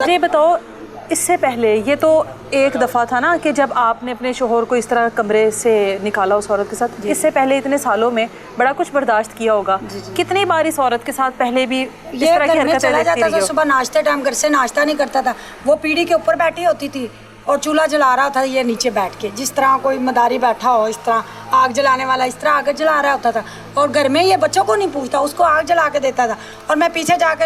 ये बताओ, इससे पहले ये तो एक दफ़ा था ना कि जब आपने अपने शोहर को इस तरह कमरे से निकाला उस औरत के साथ। इससे पहले इतने सालों में बड़ा कुछ बर्दाश्त किया होगा। कितनी बार इस औरत के साथ पहले भी इस तरह की हरकतें देखती रही हो? सुबह नाश्ते टाइम घर से नाश्ता नहीं करता था, वो पीढ़ी के ऊपर बैठी होती थी और चूल्हा जला रहा था ये नीचे बैठ के, जिस तरह कोई मदारी बैठा हो इस तरह आग जलाने वाला इस तरह आग जला रहा होता था। और घर में ये बच्चों को नहीं पूछता, उसको आग जला के देता था और मैं पीछे जाके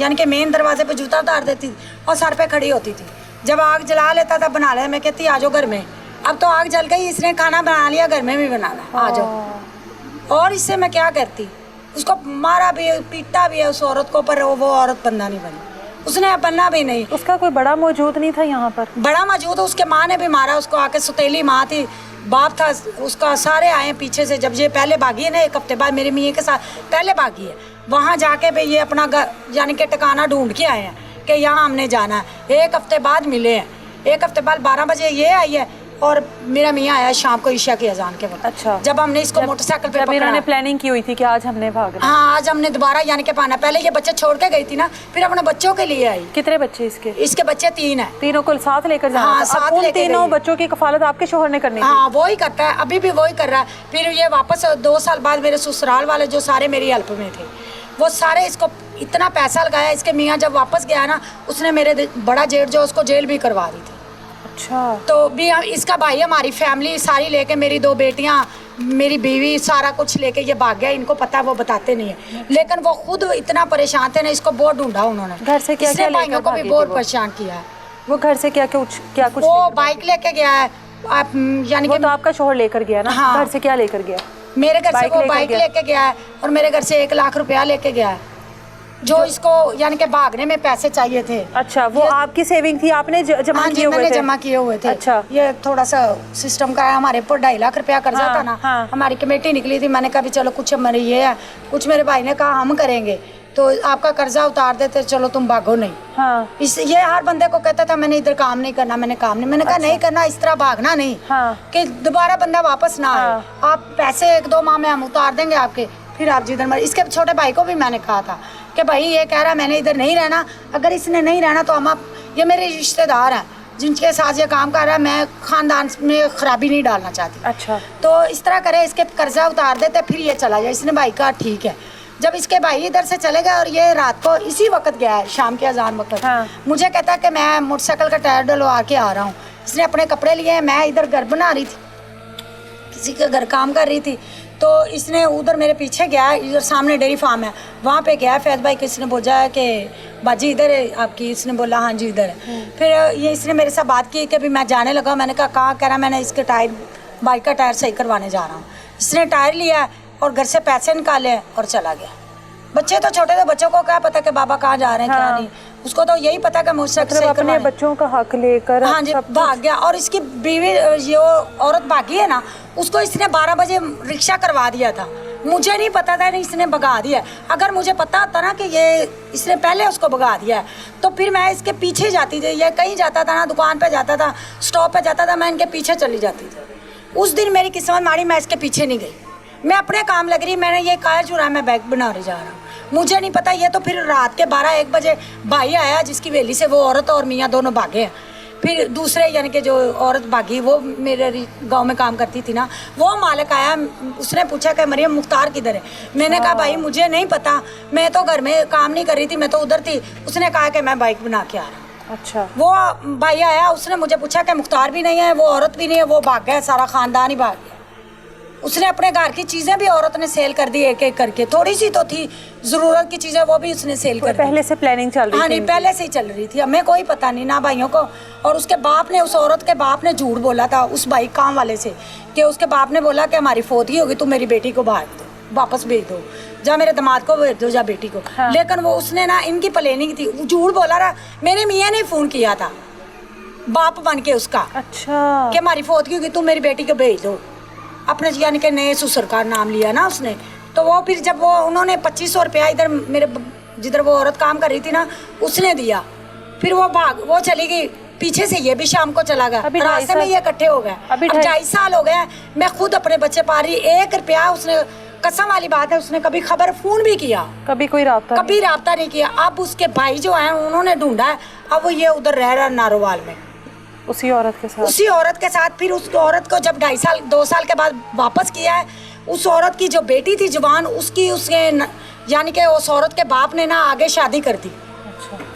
यानी कि मेन दरवाजे पे जूता उतार देती थी और सर पे खड़ी होती थी। जब आग जला लेता था बना ले, मैं कहती आ जाओ घर में। अब तो आग जल गई, इसने खाना बना लिया, घर में भी बनाना, आ जाओ। और इससे मैं क्या करती, उसको मारा भी पीटा भी है उस औरत को, पर वो औरत बंदा नहीं बनी, उसने बनना भी नहीं। उसका कोई बड़ा मौजूद नहीं था यहाँ पर? बड़ा मौजूद, उसके माँ ने भी मारा उसको आके, सुतेली माँ थी, बाप था उसका, सारे आए पीछे से। जब ये पहले भागी है ना, एक हफ्ते बाद मेरे मियाँ के साथ पहले भागी है, वहाँ जाके भी ये अपना यानी कि ठिकाना ढूंढ के आए हैं कि यहाँ हमने जाना है। एक हफ्ते बाद मिले हैं, एक हफ्ते बाद 12 बजे ये आई है और मेरा मियाँ आया शाम को ईशा की अजान के वक्त। अच्छा, जब हमने इसको मोटरसाइकिल पे पकड़ा, इन्होंने प्लानिंग की हुई थी कि आज हमने भागना। हाँ, आज हमने दोबारा यानी के पाना। पहले ये बच्चे छोड़ के गई थी ना, फिर अपने बच्चों के लिए आई। कितने बच्चे इसके? इसके बच्चे 3 हैं। तीनों को साथ लेकर जाना? हाँ, साथ लेकर तीनों बच्चों की कफालत आपके शोहर ने करनी थी? हाँ, वो ही करता है, अभी भी वही कर रहा है। फिर ये वापस 2 साल बाद मेरे ससुराल वाले जो सारे मेरी हेल्प में थे, वो सारे इसको इतना पैसा लगाया। इसके मियाँ जब वापस गया ना, उसने मेरे बड़ा जेठ जो उसको जेल भी करवा दी थी। अच्छा। तो भी इसका भाई हमारी फैमिली सारी लेके, मेरी 2 बेटियां, मेरी बीवी, सारा कुछ लेके ये भाग गया। इनको पता है, वो बताते नहीं है, लेकिन वो खुद इतना परेशान थे ना, इसको बहुत ढूंढा उन्होंने। घर से क्या क्या भाइयों को भी बहुत परेशान किया है। वो घर से क्या कुछ वो बाइक लेके गया है, यानी कि तो आपका शोहर लेकर गया ना? हाँ। घर से क्या लेकर गया? मेरे घर से वो बाइक लेके गया है और मेरे घर से 1 लाख रुपया लेके गया है, जो इसको यानी कि भागने में पैसे चाहिए थे। अच्छा, वो आपकी सेविंग थी, आपने जमा किए हुए थे? जमा किए हुए थे। अच्छा, ये थोड़ा सा सिस्टम का है, हमारे ऊपर 2.5 लाख रुपया कर्जा था ना। हाँ। हमारी कमेटी निकली थी, मैंने कहा भी चलो कुछ हमारे ये है, कुछ मेरे भाई ने कहा हम करेंगे, तो आपका कर्जा उतार देते, चलो तुम भागो नहीं। हाँ। ये हर बंदे को कहता था मैंने इधर काम नहीं करना, मैंने काम नहीं, मैंने कहा नहीं करना, इस तरह भागना नहीं। हाँ। कि दोबारा बंदा वापस ना आए। आप पैसे 1-2 माह में हम उतार देंगे आपके, फिर आप जिधर मर। इसके छोटे भाई को भी मैंने कहा था कि भाई ये कह रहा है मैंने इधर नहीं रहना, अगर इसने नहीं रहना तो हम ये मेरे रिश्तेदार हैं जिनके साथ ये काम कर रहा है, मैं खानदान में खराबी नहीं डालना चाहती। अच्छा, तो इस तरह करे, इसके कर्जा उतार देते, फिर ये चला जाए। इसने भाई कहा ठीक है। जब इसके भाई इधर से चले गए और ये रात को इसी वक्त गया है, शाम के अजान वक्त। हाँ। मुझे कहता कि मैं मोटरसाइकिल का टायर डलवा के आ रहा हूँ। इसने अपने कपड़े लिए, मैं इधर घर बना रही थी, किसी के घर काम कर रही थी, तो इसने उधर मेरे पीछे गया, इधर सामने डेयरी फार्म है, वहाँ पे गया। फैज भाई किसने बोला है कि बाजी इधर है आपकी? इसने बोला हाँ जी इधर है। फिर ये इसने मेरे साथ बात की कि भी मैं जाने लगा। मैंने कहा कहाँ? कह रहा मैंने इसके टायर, बाइक का टायर सही करवाने जा रहा हूँ। इसने टायर लिया और घर से पैसे निकाले और चला गया। बच्चे तो छोटे थे, बच्चों को क्या पता कि बाबा कहाँ जा रहे हैं। हाँ। क्या नहीं, उसको तो यही पता कि मुझसे अपने बच्चों का हक लेकर हाँ जी भाग गया। और इसकी बीवी जो औरत भागी है ना, उसको इसने 12 बजे रिक्शा करवा दिया था। मुझे नहीं पता था, नहीं इसने भगा दिया। अगर मुझे पता होता ना कि ये इसने पहले उसको भगा दिया है, तो फिर मैं इसके पीछे जाती थी। ये कहीं जाता था ना, दुकान पे जाता था, स्टॉप पे जाता था, मैं इनके पीछे चली जाती थी। उस दिन मेरी किस्मत मारी, मैं इसके पीछे नहीं गई, मैं अपने काम लग रही। मैंने ये कायल चुरा, मैं बैग बना रही जा रहा हूँ, मुझे नहीं पता। ये तो फिर रात के 12-1 बजे भाई आया, जिसकी वेली से वो औरत और मियाँ दोनों भागे हैं। फिर दूसरे यानी कि जो औरत भागी, वो मेरे गांव में काम करती थी ना, वो मालिक आया, उसने पूछा कि मरियम मुख्तार किधर है? मैंने कहा भाई मुझे नहीं पता, मैं तो घर में काम नहीं कर रही थी, मैं तो उधर थी। उसने कहा कि मैं बाइक बना के आ रहा हूँ। अच्छा। वो भाई आया, उसने मुझे पूछा कि मुख्तार भी नहीं है, वो औरत भी नहीं है, वो भाग गया, सारा खानदान ही भाग गया। उसने अपने घर की चीज़ें भी औरत ने सेल कर दी, एक एक करके। थोड़ी सी तो थी ज़रूरत की चीज़ें, वो भी उसने सेल कर दी। पहले से प्लानिंग चल रही थी? हाँ नहीं, पहले से ही चल रही थी, हमें कोई पता नहीं ना भाइयों को। और उसके बाप ने, उस औरत के बाप ने झूठ बोला था उस भाई काम वाले से, कि उसके बाप ने बोला कि हमारी फौतगी होगी, तुम मेरी बेटी को भाग दो, वापस भेज दो, जा मेरे दामाद को भेज दो, जा बेटी को। हाँ। लेकिन वो उसने ना, इनकी प्लानिंग थी, झूठ बोला रहा। मेरे मियाँ ने फ़ोन किया था बाप बन के उसका। अच्छा। कि हमारी फौतगी होगी, तुम मेरी बेटी को भेज दो। अपने यानी कि नए ससुर का नाम लिया ना उसने। तो वो फिर जब वो उन्होंने 2500 रुपया इधर मेरे जिधर वो औरत काम कर रही थी ना, उसने दिया। फिर वो चली गई, पीछे से ये भी शाम को चला गया, रास्ते में ये इकट्ठे हो गए। अब 2.5 साल हो गए, मैं खुद अपने बच्चे पा रही। 1 रुपया उसने कसम वाली बात है, उसने कभी खबर फोन भी किया, कभी कोई राब्ता कभी राब्ता नहीं किया। अब उसके भाई जो हैं उन्होंने ढूंढा है, अब वो ये उधर रह रहा है नारोवाल में नहीं? उसी औरत के साथ? उसी औरत के साथ। फिर उस औरत को जब 2.5 साल 2 साल के बाद वापस किया है, उस औरत की जो बेटी थी जवान, उसकी उसके यानी कि उस औरत के बाप ने ना आगे शादी कर दी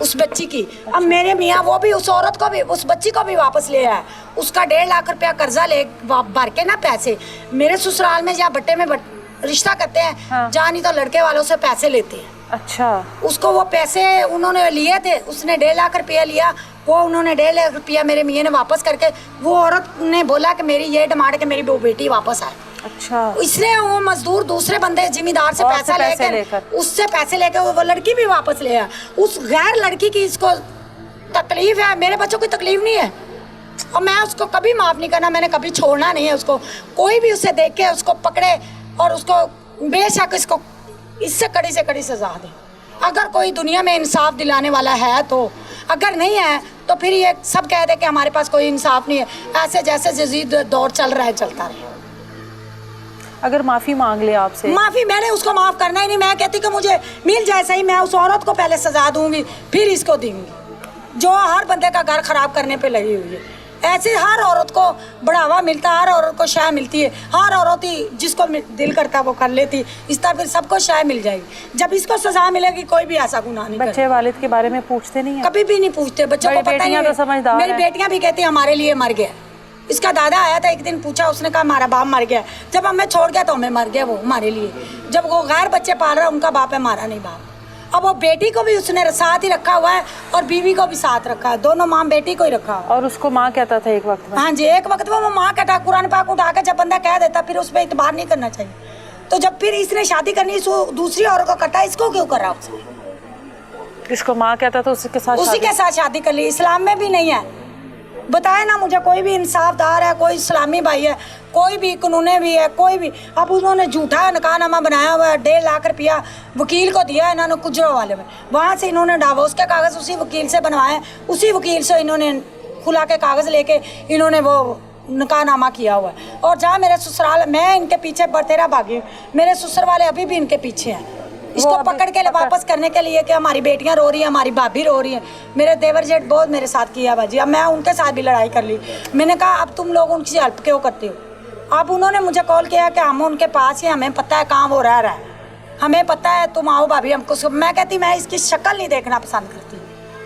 उस बच्ची की। अब मेरे मियाँ वो भी उस औरत को भी, उस बच्ची को भी वापस ले आया। उसका 1.5 लाख रुपया कर्जा ले भर के ना पैसे मेरे ससुराल में या बट्टे में रिश्ता करते हैं। हाँ। जहाँ नहीं तो लड़के वालों से पैसे लेते हैं। अच्छा। उसको वो पैसे उन्होंने लिए थे, उसने 1.5 लाख रुपया लिया, वो उन्होंने 1.5 लाख रुपया मेरे मियाँ ने वापस करके, वो औरत ने बोला कि मेरी ये डिमांड कि मेरी वो बेटी वापस आए। अच्छा। इसने वो मजदूर दूसरे बंदे जिम्मेदार से पैसा लेकर उससे पैसे लेकर वो लड़की भी वापस ले आया। उस गैर लड़की की इसको तकलीफ है, मेरे बच्चों को तकलीफ नहीं है, और मैं उसको कभी माफ़ नहीं करना, मैंने कभी छोड़ना नहीं है उसको। कोई भी उसे देख के उसको पकड़े और उसको बेशक इसको इससे कड़ी से कड़ी सजा दे। अगर कोई दुनिया में इंसाफ दिलाने वाला है तो, अगर नहीं है तो फिर ये सब कह दे कि हमारे पास कोई इंसाफ नहीं है। ऐसे जैसे जदीद दौर चल रहा है चलता रहे। अगर माफ़ी मांग ले आपसे? माफ़ी मैंने उसको माफ़ करना ही नहीं। मैं कहती कि मुझे मिल जाए सही, मैं उस औरत को पहले सजा दूंगी फिर इसको दूंगी जो हर बंदे का घर खराब करने पे लगी हुई है। ऐसे हर औरत को बढ़ावा मिलता है, हर औरत को शाय मिलती है, हर औरत ही जिसको दिल करता है वो कर लेती। इस तरह फिर सबको शाय मिल जाएगी। जब इसको सजा मिलेगी कोई भी ऐसा गुनाह नहीं बच्चे वालिद के बारे में पूछते नहीं है? कभी भी नहीं पूछते। बच्चों को पता ही नहीं। तो समझदार मेरी बेटियां भी कहती हमारे लिए मर गया। इसका दादा आया था एक दिन, पूछा, उसने कहा हमारा बाप मर गया। जब हमें छोड़ गया तो हमें मर गया वो हमारे लिए। जब वो गैर बच्चे पाल रहा है उनका बाप है, हमारा नहीं बाप। अब वो बेटी को भी उसने साथ ही रखा हुआ है और बीवी को भी साथ रखा है, दोनों माँ बेटी को ही रखा है। और उसको माँ कहता था एक वक्त में? हाँ जी, एक वक्त वो माँ कहता। कुरान पाक उठा के जब बंदा कह देता फिर उस पर इतबार नहीं करना चाहिए। तो जब फिर इसने शादी करनी दूसरी औरत को करता, इसको क्यों कर रहा उसने? इसको माँ कहता था, उसके साथ शादी कर ली। इस्लाम में भी नहीं है। बताए ना मुझे कोई भी इंसाफदार है, कोई इस्लामी भाई है, कोई भी कानूने भी है, कोई भी। अब उन्होंने झूठा निकाहनामा बनाया हुआ है, 1.5 लाख रुपया वकील को दिया है इन्होंने कुजरों वाले में। वहाँ से इन्होंने डाइवोर्स के कागज़ उसी वकील से बनवाए, उसी वकील से इन्होंने खुला के कागज़ लेके इन्होंने वो निकाहनामा किया हुआ है। और जहाँ मेरे ससुराल, मैं इनके पीछे बतेरा भागी हूँ, मेरे ससुर वाले अभी भी इनके पीछे हैं इसको पकड़ के वापस करने के लिए कि हमारी बेटियां रो रही हैं, हमारी भाभी रो रही हैं। मेरे देवर जेठ बहुत मेरे साथ किया बाजी। अब मैं उनके साथ भी लड़ाई कर ली। मैंने कहा अब तुम लोग उनकी हेल्प क्यों करते हो? अब उन्होंने मुझे कॉल किया कि हम उनके पास ही, हमें पता है कहाँ वो रह रहा है, हमें पता है, तुम आओ भाभी हमको। मैं कहती मैं इसकी शक्ल नहीं देखना पसंद करती,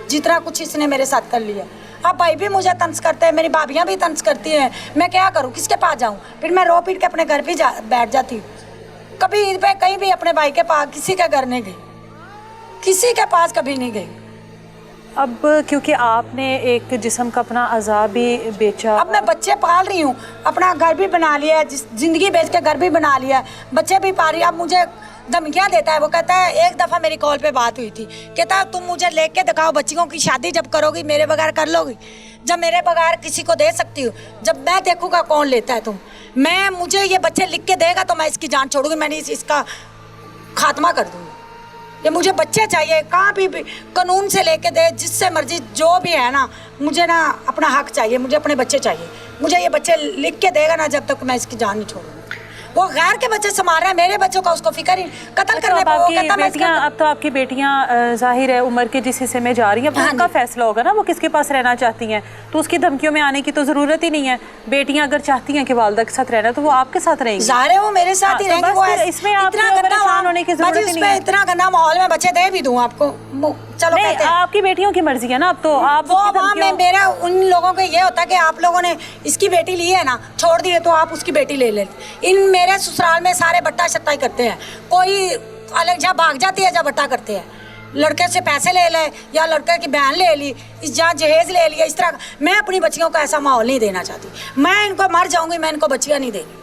जितना कुछ इसने मेरे साथ कर लिया। अब भाई भी मुझे तंज करते हैं, मेरी भाभियाँ भी तंज करती हैं। मैं क्या करूँ, किसके पास जाऊँ? फिर मैं रो पीट के अपने घर भी बैठ जाती हूँ। कभी ईद पे कहीं भी अपने भाई के पास किसी के घर नहीं गई, किसी के पास कभी नहीं गई। अब क्योंकि आपने एक जिस्म का अपना अज़ा भी बेचा, अब मैं बच्चे पाल रही हूँ, अपना घर भी बना लिया है, जिंदगी बेच के घर भी बना लिया है, बच्चे भी पाल रही है। अब मुझे धमकियाँ देता है। वो कहता है, एक दफ़ा मेरी कॉल पे बात हुई थी, कहता है तुम मुझे लेके दिखाओ, बच्चियों की शादी जब करोगी मेरे बगैर कर लोगी? जब मेरे बगैर किसी को दे सकती हूँ, जब मैं देखूँगा कौन लेता है तुम। मुझे ये बच्चे लिख के देगा तो मैं इसकी जान छोड़ूंगी, मैंने इसका खात्मा कर दूँगी। ये मुझे बच्चे चाहिए, कहाँ भी कानून से लेके दे, जिससे मर्जी जो भी है ना, मुझे ना अपना हक चाहिए, मुझे अपने बच्चे चाहिए। मुझे ये बच्चे लिख के देगा ना, जब तक मैं इसकी जान नहीं छोड़ूंगी। वो गैर के बच्चे संभाल रहा है, मेरे बच्चों का उसको फिक्र ही। कत्ल करने पर वो कहता बेटियां, अब तो आपकी बेटियां जाहिर है उम्र के जिस हिस्से में जा रही हैं, अब उनका फैसला होगा ना वो किसके पास रहना चाहती हैं। तो उसकी धमकियों में आने की तो ज़रूरत ही नहीं है। बेटियां अगर चाहती हैं कि वालदा के साथ रहना तो वो आपके साथ रहेंगी। ज़ाहिर है वो मेरे साथ ही रहेंगी। वो इसमें इतना परेशान होने की ज़रूरत नहीं है। इतना गंदा माहौल में बच्चे दे भी दूँ आपको, चलो कहते हैं। आपकी बेटियों की मर्जी है ना। अब तो आप वो वहाँ में मेरा उन लोगों को ये होता है कि आप लोगों ने इसकी बेटी ली है ना, छोड़ दी है, तो आप उसकी बेटी ले लेते। इन मेरे ससुराल में सारे बट्टा शट्टा करते हैं। कोई अलग जा भाग जाती है, जा बट्टा करते हैं, लड़के से पैसे ले ले या लड़के की बहन ले ली, इस जहाँ जहेज ले लिया, इस तरह। मैं अपनी बच्चियों को ऐसा माहौल नहीं देना चाहती। मैं इनको मर जाऊंगी, मैं इनको बच्चियाँ नहीं देंगी।